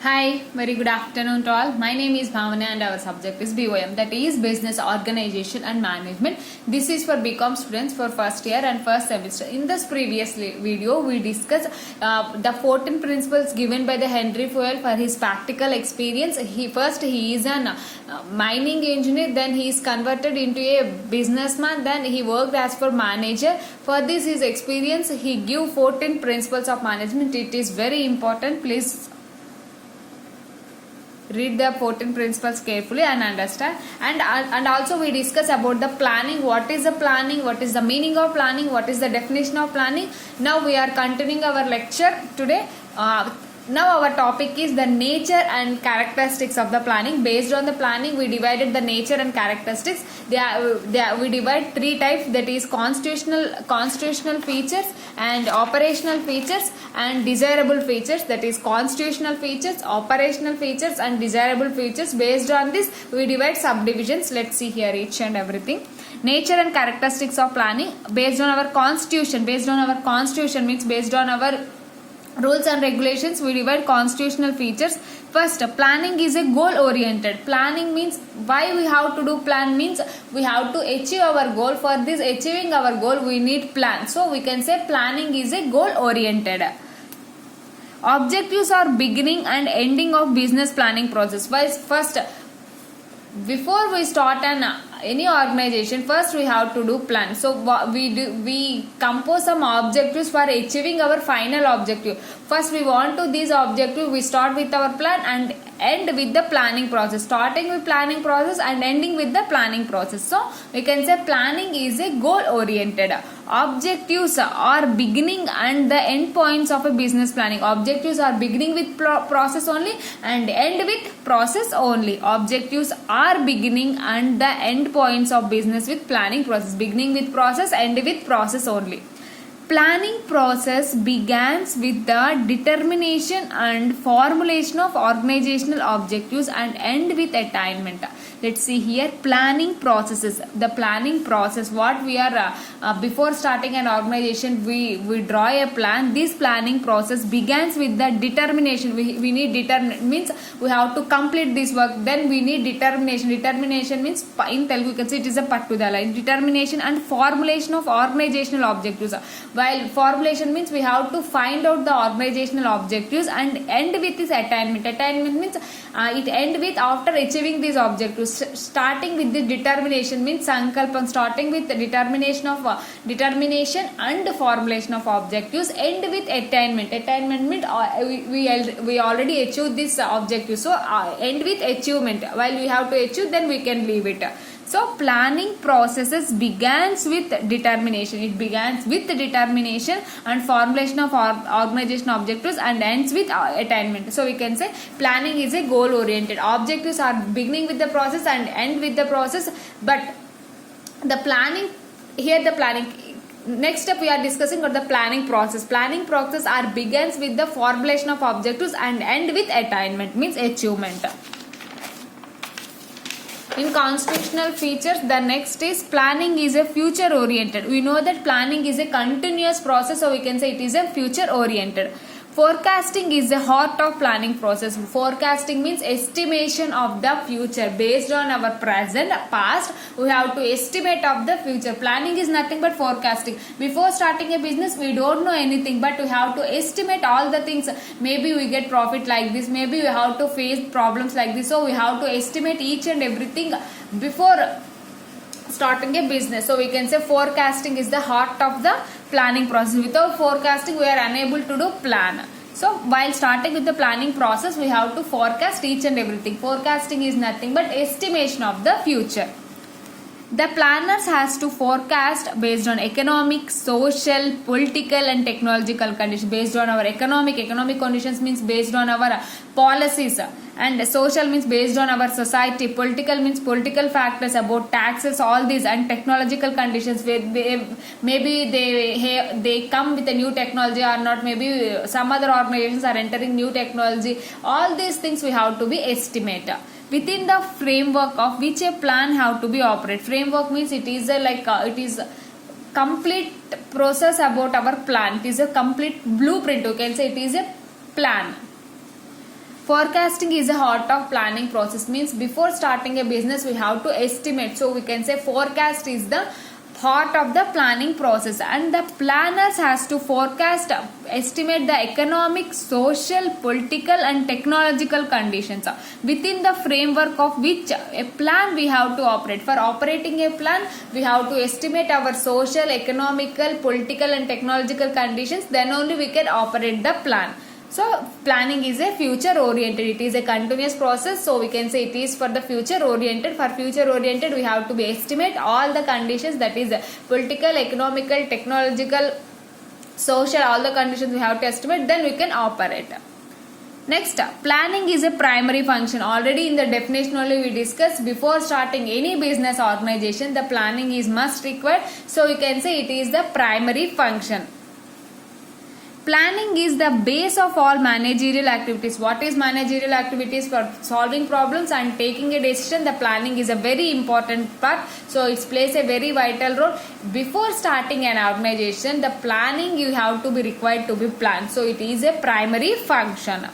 Hi, very good afternoon to all. My name is Bhavana and our subject is BOM, that is Business Organization and Management. This is for BCom students for first year and first semester. In this previous video, we discussed the 14 principles given by the Henry Fayol for his practical experience. He is an mining engineer, then he is converted into a businessman, then he worked as for manager. For this his experience, he give 14 principles of management. It is very important. Please read the 14 principles carefully and understand. And also we discuss about the planning. What is the planning? What is the meaning of planning? What is the definition of planning? Now we are continuing our lecture today. Now our topic is the nature and characteristics of the planning. Based on the planning, we divided the nature and characteristics. We divide three types, that is constitutional features and operational features and desirable features. That is constitutional features, operational features and desirable features. Based on this, we divide subdivisions. Let's see here each and everything. Nature and characteristics of planning based on our constitution. Based on our constitution means based on our rules and regulations, we divide constitutional features. First, planning is a goal oriented. Planning means why we have to do plan means we have to achieve our goal. For this achieving our goal, we need plan. So we can say planning is a goal oriented. Objectives are beginning and ending of business planning process. First, before we start any organization, first we have to do plan. So we compose some objectives for achieving our final objective. First we want to this objective, we start with our plan and end with the planning process. Starting with planning process and ending with the planning process. So we can say planning is a goal oriented. Objectives are beginning and the end points of a business planning. Objectives are beginning with process only and end with process only. Objectives are beginning and the end points of business with planning process. Beginning with process, end with process only. Planning process begins with the determination and formulation of organizational objectives and end with attainment. Let's see here planning processes. The planning process, what we are before starting an organization, we draw a plan. This planning process begins with the determination. We need means we have to complete this work. Then we need determination. Determination means in Telugu you can say it is a pattudala. Determination and formulation of organizational objectives. While formulation means we have to find out the organizational objectives and end with this attainment. Attainment means it end with after achieving these objectives. Starting with the determination means sankalpam. Starting with the determination and formulation of objectives. End with attainment. Attainment means we already achieved this objective. So end with achievement. While we have to achieve, then we can leave it. So planning processes begins with determination. It begins with determination and formulation of organizational objectives and ends with attainment. So we can say planning is a goal oriented. Objectives are beginning with the process and end with the process. But the planning, next step we are discussing about the planning process. Planning process begins with the formulation of objectives and end with attainment, means achievement. In constitutional features, the next is planning is a future oriented. We know that planning is a continuous process, so we can say it is a future oriented. Forecasting is the heart of planning process. Forecasting means estimation of the future. Based on our present, past, we have to estimate of the future. Planning is nothing but forecasting. Before starting a business, we don't know anything, but we have to estimate all the things. Maybe we get profit like this, maybe we have to face problems like this. So we have to estimate each and everything before starting a business. So we can say forecasting is the heart of the planning process. Without forecasting, we are unable to do plan. So while starting with the planning process, we have to forecast each and everything. Forecasting is nothing but estimation of the future. The planners has to forecast based on economic, social, political and technological conditions. Based on our economic conditions means based on our policies, and social means based on our society, political means political factors about taxes, all these, and technological conditions where maybe they come with a new technology or not, maybe some other organizations are entering new technology. All these things we have to be estimate within the framework of which a plan have to be operate. Framework means it is it is complete process about our plan. It is a complete blueprint. You can say it is a plan. Forecasting is a heart of planning process, means before starting a business we have to estimate. So we can say forecast is the heart of the planning process, and the planners has to forecast, estimate the economic, social, political and technological conditions within the framework of which a plan we have to operate. For operating a plan we have to estimate our social, economical, political and technological conditions, then only we can operate the plan. So planning is a future oriented, it is a continuous process, so we can say it is for the future oriented. For future oriented we have to be estimate all the conditions, that is political, economical, technological, social, all the conditions we have to estimate, then we can operate. Next, planning is a primary function. Already in the definition only we discussed, before starting any business organization the planning is must required, so we can say it is the primary function. Planning is the base of all managerial activities. What is managerial activities? For solving problems and taking a decision, the planning is a very important part. So it plays a very vital role. Before starting an organization, the planning you have to be required to be planned. So it is a primary function.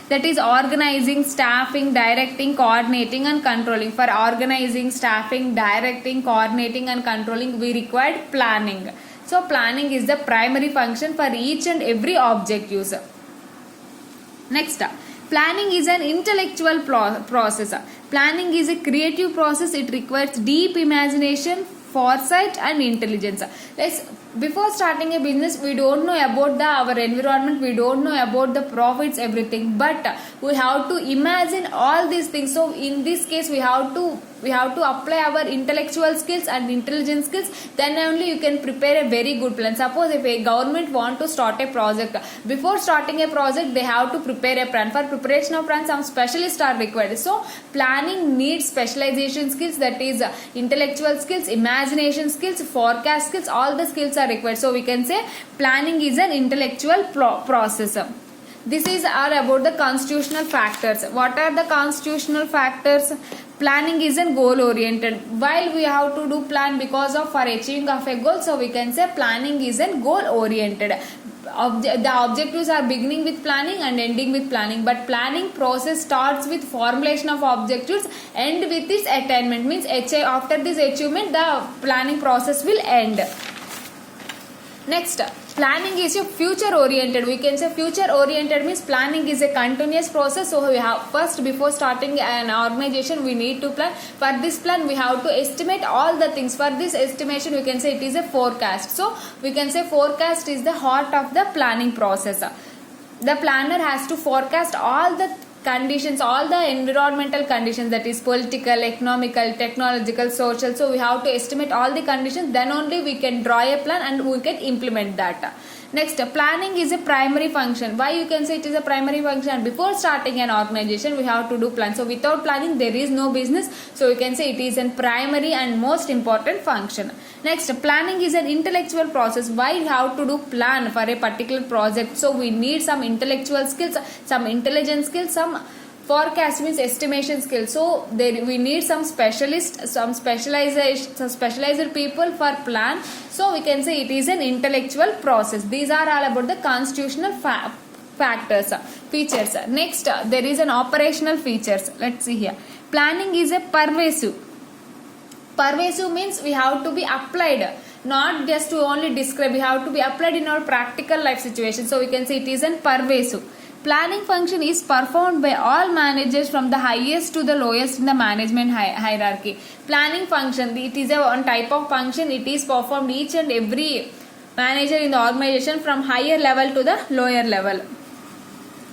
That is organizing, staffing, directing, coordinating and controlling. For organizing, staffing, directing, coordinating and controlling we required planning. So planning is the primary function for each and every objectives. Next, planning is an intellectual process. Planning is a creative process. It requires deep imagination, foresight and intelligence. Before starting a business we don't know about our environment, we don't know about the profits, everything, but we have to imagine all these things. So in this case we have to apply our intellectual skills and intelligence skills, then only you can prepare a very good plan. Suppose if a government want to start a project, before starting a project they have to prepare a plan. For preparation of plan some specialists are required. So planning needs specialization skills, that is intellectual skills, imagination skills, forecast skills, all the skills are required. So we can say planning is an intellectual process. This is all about the constitutional factors. What are the constitutional factors? Planning is a goal oriented. While we have to do plan because of for achieving of a goal, so we can say planning is a goal oriented. The objectives are beginning with planning and ending with planning, but planning process starts with formulation of objectives, end with its attainment, means after this achievement the planning process will end. Next, planning is a future oriented. We can say future oriented means planning is a continuous process. So we have first, before starting an organization we need to plan. For this plan we have to estimate all the things. For this estimation we can say it is a forecast. So we can say forecast is the heart of the planning process. The planner has to forecast all the conditions, all the environmental conditions, that is political, economical, technological, social. So we have to estimate all the conditions, then only we can draw a plan and we can implement that. Next, planning is a primary function. Why you can say it is a primary function? Before starting an organization we have to do plan. So without planning there is no business. So we can say it is a primary and most important function. Next, planning is an intellectual process. Why we have to do plan for a particular project? So we need some intellectual skills, some intelligence skills, some forecast means estimation skills. So we need some specialists, some specialized people for plan. So we can say it is an intellectual process. These are all about the constitutional factors, features. Next, there is an operational features. Let's see here. Planning is a pervasive. Pervasive means we have to be applied, not just to only describe. We have to be applied in our practical life situation. So we can say it is a pervasive. Planning function is performed by all managers from the highest to the lowest in the management hierarchy. Planning function, it is a one type of function. It is performed each and every manager in the organization from higher level to the lower level.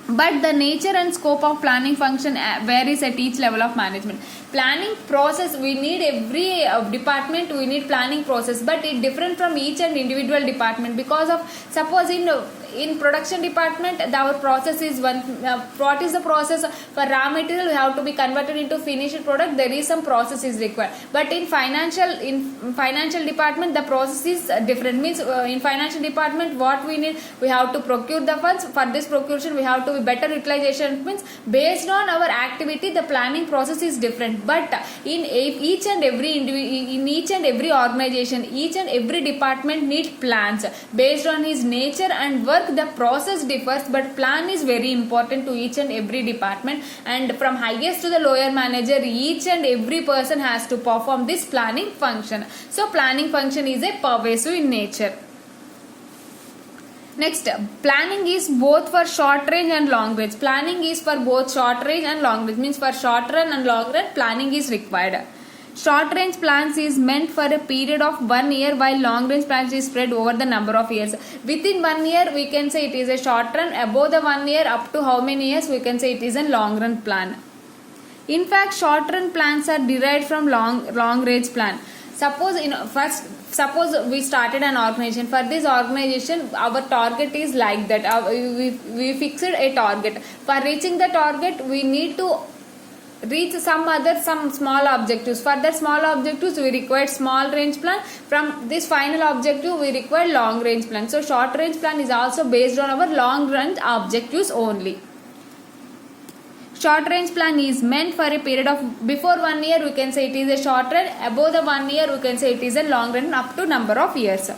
But the nature and scope of planning function varies at each level of management. Planning process, we need every department, we need planning process, but it different from each and individual department, because of suppose in production department our process is one. What is the process? For raw material we have to be converted into finished product, there is some process is required. But in financial department the process is different, means in financial department what we need, we have to procure the funds. For this procuration we have to be better utilization, means based on our activity the planning process is different. But in each and every organization, each and every department need plans based on his nature and work. work, the process differs, but plan is very important to each and every department, and from highest to the lower manager, each and every person has to perform this planning function. So planning function is a pervasive in nature. Next, planning is both for short range and long range. Planning is for both short range and long range, means for short run and long run planning is required. Short range plans is meant for a period of 1 year, while long range plans is spread over the number of years. Within 1 year we can say it is a short run, above the 1 year up to how many years we can say it is a long run plan. In fact, short run plans are derived from long range plan. Suppose we started an organization. For this organization, our target is like that. We fixed a target. For reaching the target, we need to reach some small objectives. For that small objectives, we require small range plan. From this final objective, we require long range plan. So short range plan is also based on our long range objectives only. Short range plan is meant for a period of before 1 year, we can say it is a short run. Above the 1 year, we can say it is a long run up to number of years.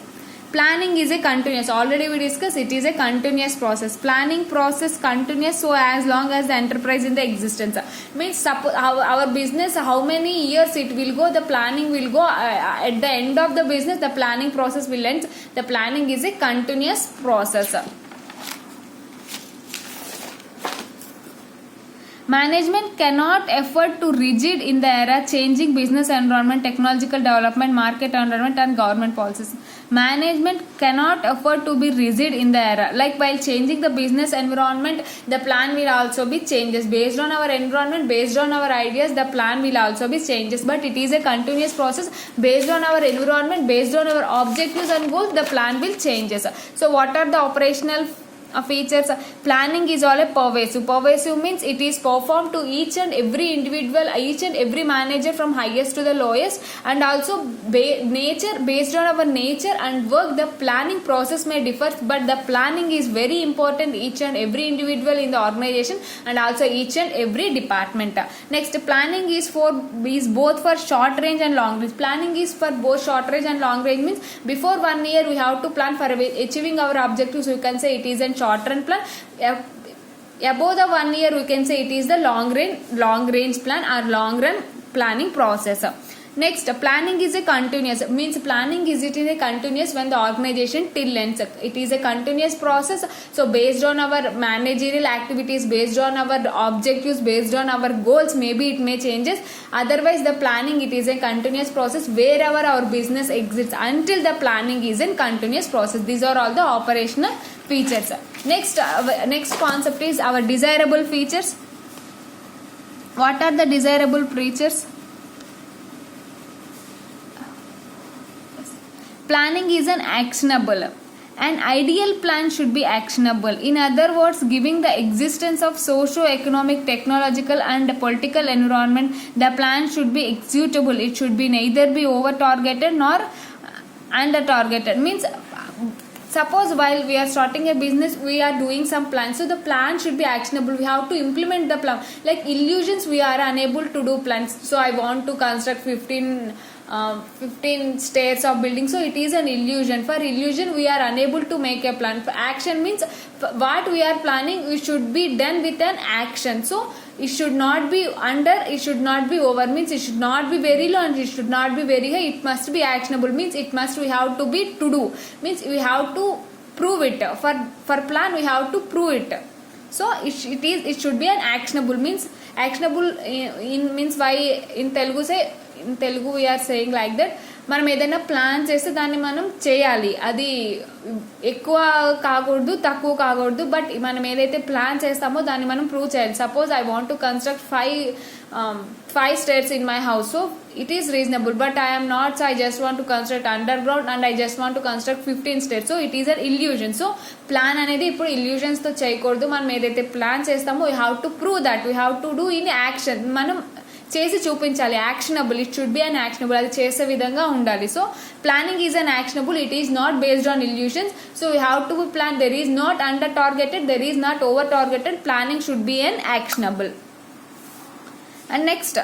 Planning is a continuous. Already we discussed it is a continuous process. Planning process continuous so as long as the enterprise in the existence. Means suppose our business, how many years it will go, the planning will go. At the end of the business, the planning process will end. The planning is a continuous process. Management cannot afford to rigid in the era changing business environment, technological development, market environment and government policies. Management cannot afford to be rigid in the era. Like while changing the business environment, the plan will also be changes. Based on our environment, based on our ideas, the plan will also be changes. But it is a continuous process. Based on our environment, based on our objectives and goals, the plan will changes. So what are the operational features? Planning is all a pervasive means it is performed to each and every individual, each and every manager from highest to the lowest, and also based on our nature and work, the planning process may differ, but the planning is very important each and every individual in the organization and also each and every department. Next, planning is both for short range and long range. Planning is for both short range and long range means before 1 year we have to plan for achieving our objectives. We can say it is a short run plan. Above the 1 year we can say it is the long range plan or long run planning process. Next, planning is a continuous, means planning is a continuous when the organization till ends. It is a continuous process. So based on our managerial activities, based on our objectives, based on our goals, maybe it may changes. Otherwise the planning, it is a continuous process wherever our business exists until the planning is in continuous process. These are all the operational features. Next concept is our desirable features. What are the desirable features? Planning is an actionable. An ideal plan should be actionable. In other words, giving the existence of socio-economic, technological and political environment, the plan should be executable. It should be neither be over-targeted nor under-targeted. Means suppose while we are starting a business, we are doing some plans. So the plan should be actionable. We have to implement the plan. Like illusions, we are unable to do plans. So I want to construct 15 stairs of building. So it is an illusion. For illusion, we are unable to make a plan. For action means what we are planning, we should be done with an action. So it should not be under, it should not be over, means it should not be very low and it should not be very high. It must be actionable, means we have to be to do, means we have to prove it. For plan we have to prove it. So it should be an actionable, means actionable in means why in Telugu we are saying like that. మనం ఏదైనా plan చేస్తే దాన్ని మనం చేయాలి. అది ఎక్కువ కాకూడదు, తక్కువ కాకూడదు. బట్ మనం ఏదైతే ప్లాన్ చేస్తామో దాన్ని మనం ప్రూవ్ చేయాలి. Suppose I want to construct 5 stairs in my house. So it is reasonable, but I am not, so I just want to construct underground and I just want to construct 15 stairs. So it is an illusion. So plan అనేది ఇప్పుడు illusions తో చేయకూడదు. మనం ఏదైతే plan చేస్తామో we have to prove that, we have to do in action. మనం చేసి చూపించాలి. Actionable, it should be an actionable, అది చేసే విధంగా ఉండాలి. So planning is an actionable, it is not based on illusions. So we have to plan, there is not under targeted, there is not over targeted. Planning should be an actionable. And next,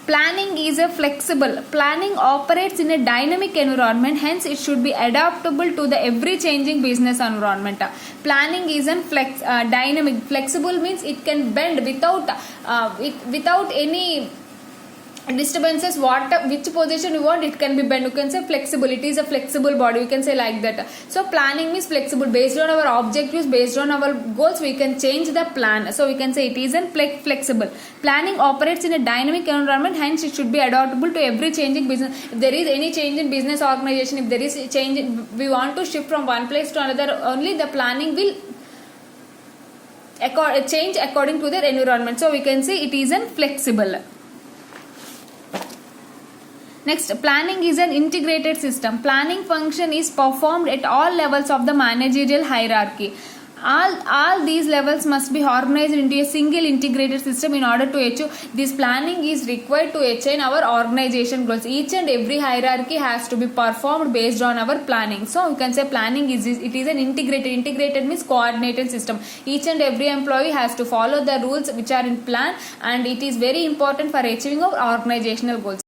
Planning is a flexible. Planning operates in a dynamic environment, hence it should be adaptable to the every changing business environment. Planning is a dynamic. Flexible means it can bend without any disturbances. Which position you want, it can be bent. You can say flexible, it is a flexible body, you can say like that. So planning means flexible. Based on our objectives, based on our goals, we can change the plan. So we can say it is a flexible. Planning operates in a dynamic environment, hence it should be adaptable to every changing business. If there is any change in business organization, if there is a change we want to shift from one place to another, only the planning will change according to their environment. So we can say it is a flexible. Next, planning is an integrated system. Planning function is performed at all levels of the managerial hierarchy. All these levels must be organized into a single integrated system in order to achieve this. Planning is required to achieve our organization goals. Each and every hierarchy has to be performed based on our planning. So you can say planning is an integrated means coordinated system. Each and every employee has to follow the rules which are in plan, and it is very important for achieving our organizational goals.